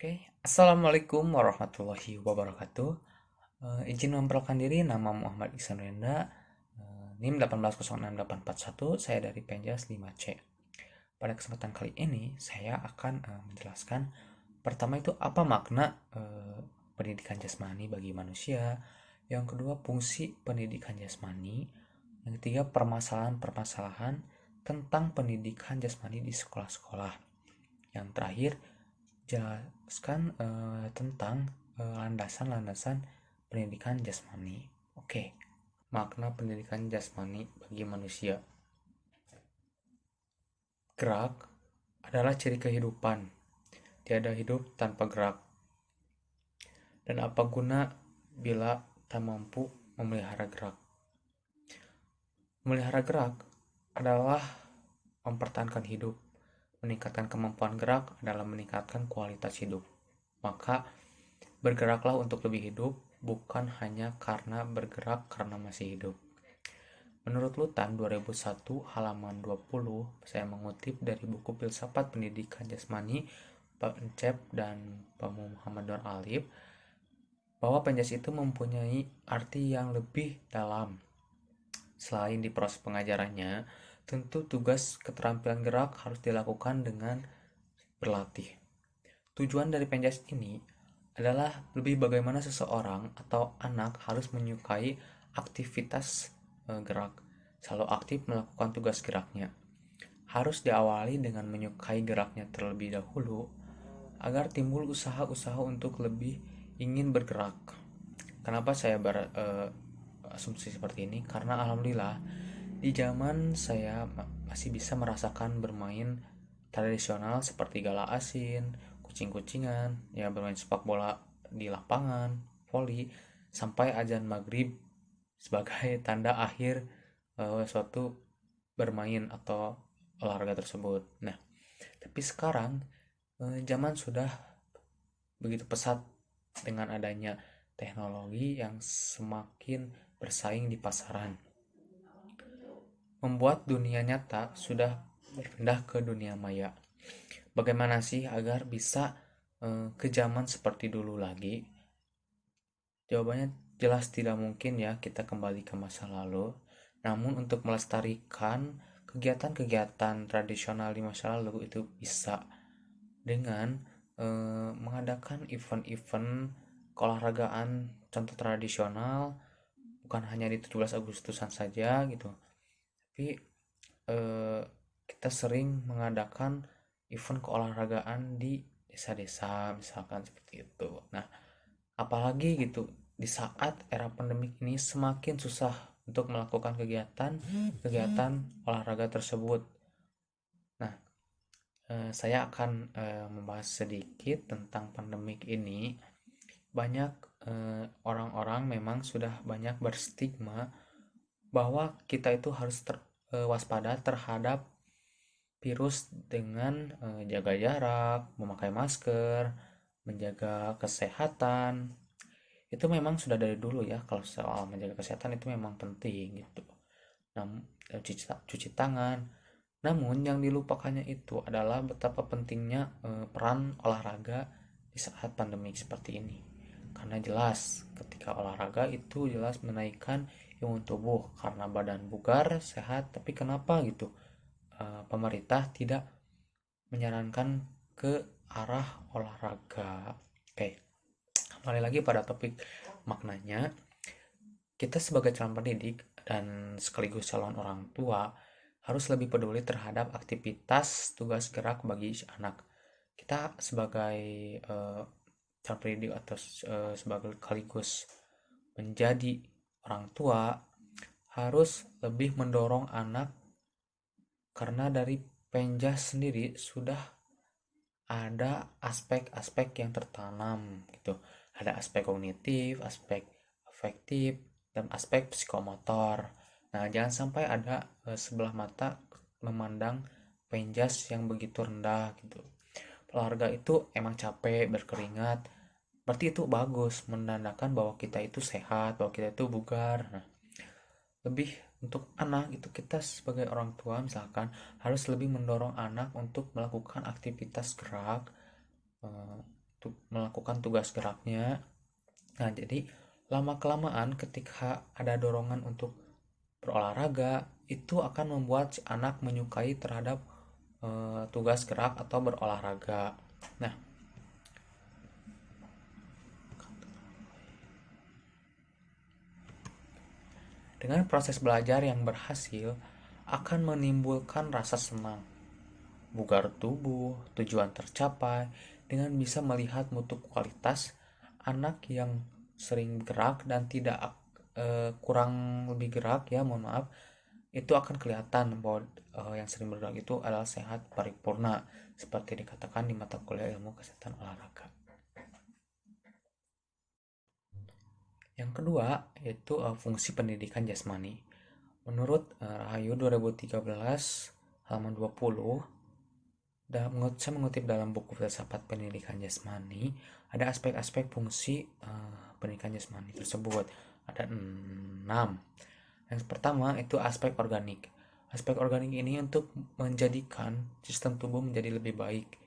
Oke, Assalamualaikum warahmatullahi wabarakatuh. Izin memperkenalkan diri, nama Muhammad Iksan Renda, NIM 1806841, saya dari Penjas 5C. Pada kesempatan kali ini, saya akan menjelaskan pertama itu apa makna pendidikan jasmani bagi manusia, yang kedua fungsi pendidikan jasmani, yang ketiga permasalahan-permasalahan tentang pendidikan jasmani di sekolah-sekolah. Yang terakhir, jelaskan tentang landasan-landasan pendidikan jasmani. Oke, makna pendidikan jasmani bagi manusia. Gerak adalah ciri kehidupan. Tiada hidup tanpa gerak. Dan apa guna bila tak mampu memelihara gerak? Memelihara gerak adalah mempertahankan hidup. Meningkatkan kemampuan gerak adalah meningkatkan kualitas hidup. Maka bergeraklah untuk lebih hidup, bukan hanya karena bergerak karena masih hidup. Menurut Lutan 2001 halaman 20, saya mengutip dari buku Filsafat Pendidikan Jasmani Pak Encep dan Pak Muhammad Nur Alif, bahwa penjas itu mempunyai arti yang lebih dalam. Selain di proses pengajarannya, tentu tugas keterampilan gerak harus dilakukan dengan berlatih. Tujuan dari penjas ini adalah lebih bagaimana seseorang atau anak harus menyukai aktivitas gerak, selalu aktif melakukan tugas geraknya. Harus diawali dengan menyukai geraknya terlebih dahulu agar timbul usaha-usaha untuk lebih ingin bergerak. Kenapa saya berasumsi seperti ini? Karena alhamdulillah di zaman saya masih bisa merasakan bermain tradisional seperti gala asin, kucing-kucingan, ya bermain sepak bola di lapangan, voli, sampai azan maghrib sebagai tanda akhir suatu bermain atau olahraga tersebut. Nah, tapi sekarang zaman sudah begitu pesat dengan adanya teknologi yang semakin bersaing di pasaran, membuat dunia nyata sudah berpindah ke dunia maya. Bagaimana sih agar bisa ke zaman seperti dulu lagi? Jawabannya jelas tidak mungkin ya kita kembali ke masa lalu. Namun untuk melestarikan kegiatan-kegiatan tradisional di masa lalu itu bisa dengan mengadakan event-event keolahragaan contoh tradisional, bukan hanya di 17 Agustusan saja gitu. Tapi eh, kita sering mengadakan event keolahragaan di desa-desa misalkan seperti itu. Nah, apalagi gitu di saat era pandemik ini semakin susah untuk melakukan kegiatan olahraga tersebut. Nah, saya akan membahas sedikit tentang pandemik ini. Banyak orang-orang memang sudah banyak berstigma bahwa kita itu harus waspada terhadap virus dengan jaga jarak, memakai masker, menjaga kesehatan. Itu memang sudah dari dulu ya, kalau soal menjaga kesehatan itu memang penting gitu. Cuci tangan. Namun yang dilupakannya itu adalah betapa pentingnya peran olahraga di saat pandemi seperti ini. Karena jelas ketika olahraga itu jelas menaikkan imun tubuh karena badan bugar, sehat, tapi kenapa gitu pemerintah tidak menyarankan ke arah olahraga. Oke, kembali lagi pada topik maknanya. Kita sebagai calon pendidik dan sekaligus calon orang tua harus lebih peduli terhadap aktivitas tugas gerak bagi anak. Kita sebagai calon pendidik atau sebagai sekaligus menjadi orang tua harus lebih mendorong anak, karena dari Penjas sendiri sudah ada aspek-aspek yang tertanam gitu. Ada aspek kognitif, aspek afektif, dan aspek psikomotor. Nah, jangan sampai ada sebelah mata memandang Penjas yang begitu rendah gitu. Olahraga itu emang capek, berkeringat, berarti itu bagus, menandakan bahwa kita itu sehat, bahwa kita itu bugar. Nah, lebih untuk anak itu kita sebagai orang tua misalkan harus lebih mendorong anak untuk melakukan aktivitas gerak, melakukan tugas geraknya. Nah, jadi lama-kelamaan ketika ada dorongan untuk berolahraga, itu akan membuat si anak menyukai terhadap tugas gerak atau berolahraga. Nah, dengan proses belajar yang berhasil akan menimbulkan rasa senang, bugar tubuh, tujuan tercapai, dengan bisa melihat mutu kualitas anak yang sering gerak dan tidak kurang lebih gerak, ya mohon maaf, itu akan kelihatan bahwa yang sering bergerak itu adalah sehat paripurna, seperti dikatakan di mata kuliah ilmu kesehatan olahraga. Yang kedua yaitu fungsi pendidikan jasmani. Menurut Rahayu 2013 halaman 20, saya mengutip dalam buku Filsafat Pendidikan Jasmani, ada aspek-aspek fungsi pendidikan jasmani tersebut. Ada 6. Yang pertama itu aspek organik. Aspek organik ini untuk menjadikan sistem tubuh menjadi lebih baik,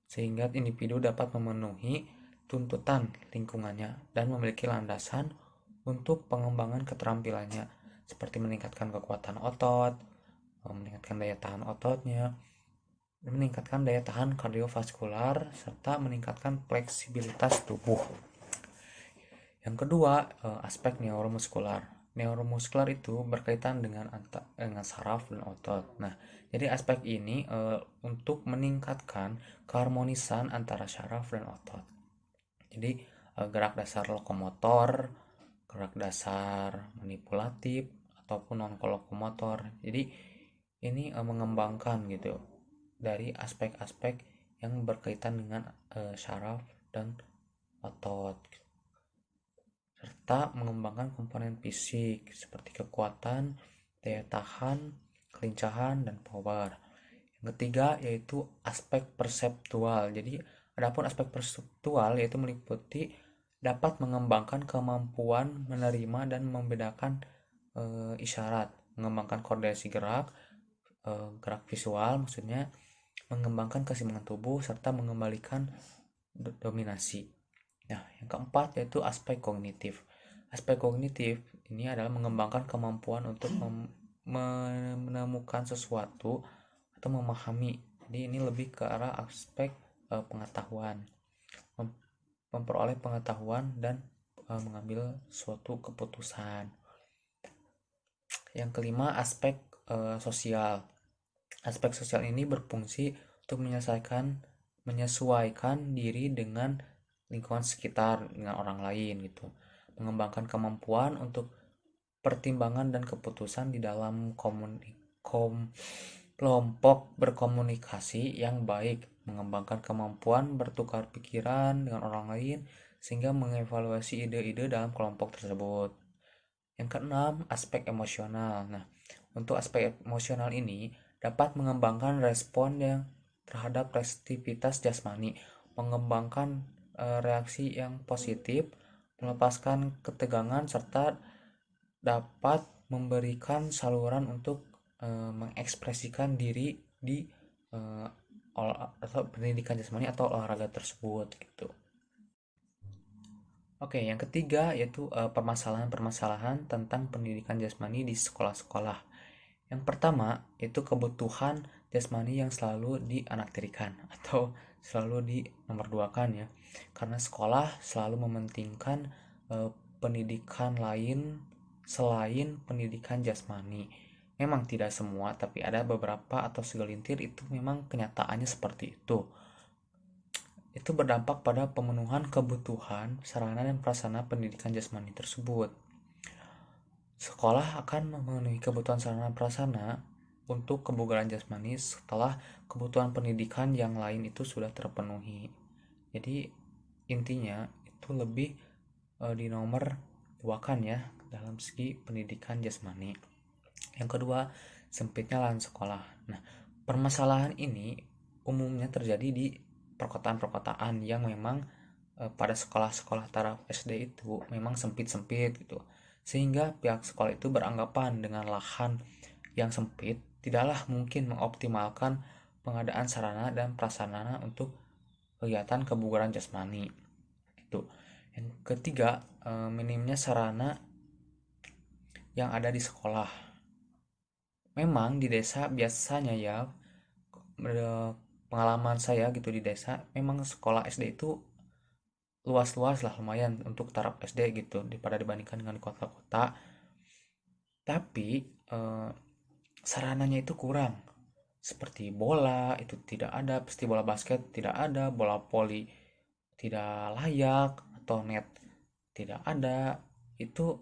sehingga individu dapat memenuhi tuntutan lingkungannya dan memiliki landasan untuk pengembangan keterampilannya, seperti meningkatkan kekuatan otot, meningkatkan daya tahan ototnya, meningkatkan daya tahan kardiovaskular, serta meningkatkan fleksibilitas tubuh. Yang kedua, aspek neuromuskular. Neuromuskular itu berkaitan dengan saraf dan otot. Nah, jadi aspek ini untuk meningkatkan keharmonisan antara saraf dan otot. Jadi gerak dasar lokomotor, gerak dasar manipulatif, ataupun non lokomotor. Jadi ini mengembangkan gitu dari aspek-aspek yang berkaitan dengan saraf dan otot, serta mengembangkan komponen fisik seperti kekuatan, daya tahan, kelincahan, dan power. Yang ketiga yaitu aspek perseptual. Jadi adapun aspek perseptual yaitu meliputi dapat mengembangkan kemampuan menerima dan membedakan isyarat, mengembangkan koordinasi gerak, gerak visual maksudnya, mengembangkan keseimbangan tubuh, serta mengembalikan dominasi. Nah, yang keempat yaitu aspek kognitif. Aspek kognitif ini adalah mengembangkan kemampuan untuk menemukan sesuatu atau memahami. Jadi ini lebih ke arah aspek pengetahuan, memperoleh pengetahuan dan mengambil suatu keputusan. Yang kelima, aspek sosial. Aspek sosial ini berfungsi untuk menyesuaikan diri dengan lingkungan sekitar, dengan orang lain gitu. Mengembangkan kemampuan untuk pertimbangan dan keputusan di dalam kelompok berkomunikasi yang baik, mengembangkan kemampuan bertukar pikiran dengan orang lain sehingga mengevaluasi ide-ide dalam kelompok tersebut. Yang keenam, aspek emosional. Nah, untuk aspek emosional ini dapat mengembangkan respon yang terhadap aktivitas jasmani, mengembangkan reaksi yang positif, melepaskan ketegangan, serta dapat memberikan saluran untuk mengekspresikan diri di atau pendidikan jasmani atau olahraga tersebut gitu. Oke, yang ketiga yaitu permasalahan-permasalahan tentang pendidikan jasmani di sekolah-sekolah. Yang pertama itu kebutuhan jasmani yang selalu dianaktirikan atau selalu dinomorduakan ya, karena sekolah selalu mementingkan pendidikan lain selain pendidikan jasmani. Memang tidak semua, tapi ada beberapa atau segelintir itu memang kenyataannya seperti itu. Itu berdampak pada pemenuhan kebutuhan sarana dan prasarana pendidikan jasmani tersebut. Sekolah akan memenuhi kebutuhan sarana prasarana untuk kebugaran jasmani setelah kebutuhan pendidikan yang lain itu sudah terpenuhi. Jadi intinya itu lebih dinomor duakan ya dalam segi pendidikan jasmani. Yang kedua, sempitnya lahan sekolah. Nah, permasalahan ini umumnya terjadi di perkotaan-perkotaan yang memang pada sekolah-sekolah taraf SD itu memang sempit-sempit gitu. Sehingga pihak sekolah itu beranggapan dengan lahan yang sempit tidaklah mungkin mengoptimalkan pengadaan sarana dan prasarana untuk kegiatan kebugaran jasmani. Itu. Yang ketiga, minimnya sarana yang ada di sekolah. Memang di desa biasanya ya, pengalaman saya gitu di desa, memang sekolah SD itu luas-luas lah, lumayan untuk taraf SD gitu daripada dibandingkan dengan kota-kota. Tapi sarananya itu kurang. Seperti bola itu tidak ada, pasti bola basket tidak ada, bola voli tidak layak, atau net tidak ada. Itu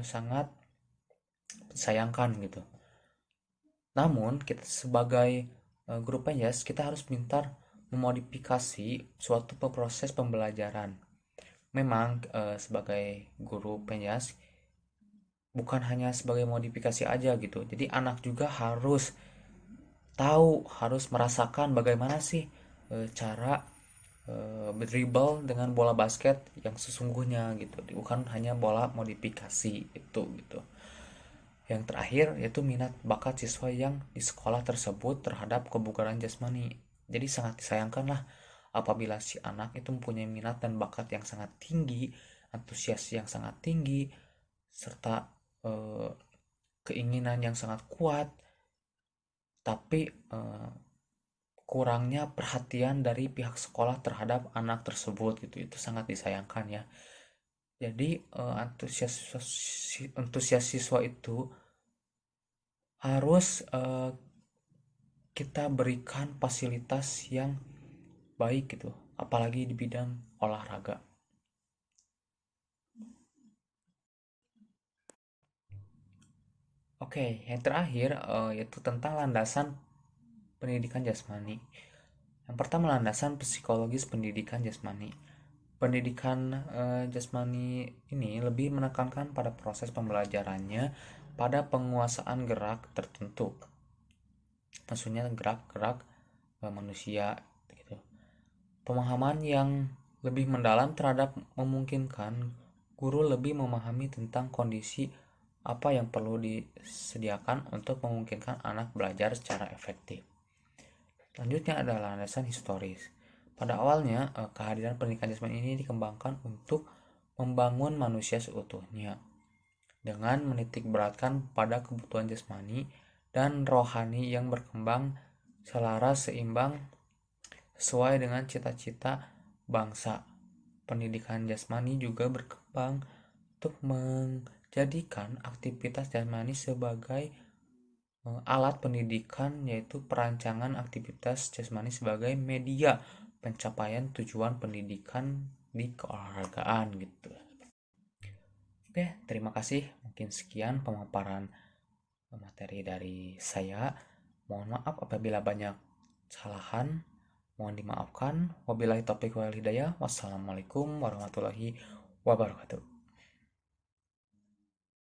sangat disayangkan gitu. Namun kita sebagai guru penjas, kita harus pintar memodifikasi suatu proses pembelajaran. Memang sebagai guru penjas bukan hanya sebagai modifikasi aja gitu. Jadi anak juga harus tahu, harus merasakan bagaimana sih cara dribble dengan bola basket yang sesungguhnya gitu, bukan hanya bola modifikasi itu gitu. Yang terakhir yaitu minat bakat siswa yang di sekolah tersebut terhadap kebugaran jasmani. Jadi sangat disayangkan lah apabila si anak itu mempunyai minat dan bakat yang sangat tinggi, antusias yang sangat tinggi, serta eh, keinginan yang sangat kuat, tapi kurangnya perhatian dari pihak sekolah terhadap anak tersebut gitu. Itu sangat disayangkan ya. Jadi antusias siswa itu harus kita berikan fasilitas yang baik gitu, apalagi di bidang olahraga. Oke, yang terakhir yaitu tentang landasan pendidikan jasmani. Yang pertama, landasan psikologis pendidikan jasmani. Pendidikan jasmani ini lebih menekankan pada proses pembelajarannya pada penguasaan gerak tertentu. Maksudnya gerak-gerak manusia gitu. Pemahaman yang lebih mendalam terhadap memungkinkan guru lebih memahami tentang kondisi apa yang perlu disediakan untuk memungkinkan anak belajar secara efektif. Selanjutnya adalah landasan historis. Pada awalnya, kehadiran pendidikan jasmani ini dikembangkan untuk membangun manusia seutuhnya dengan menitik beratkan pada kebutuhan jasmani dan rohani yang berkembang selaras seimbang sesuai dengan cita-cita bangsa. Pendidikan jasmani juga berkembang untuk menjadikan aktivitas jasmani sebagai alat pendidikan, yaitu perancangan aktivitas jasmani sebagai media pencapaian tujuan pendidikan di keolahragaan gitu. Oke, terima kasih. Mungkin sekian pemaparan materi dari saya. Mohon maaf apabila banyak kesalahan. Mohon dimaafkan. Wabillahi taufiq wal hidayah. Wassalamualaikum warahmatullahi wabarakatuh.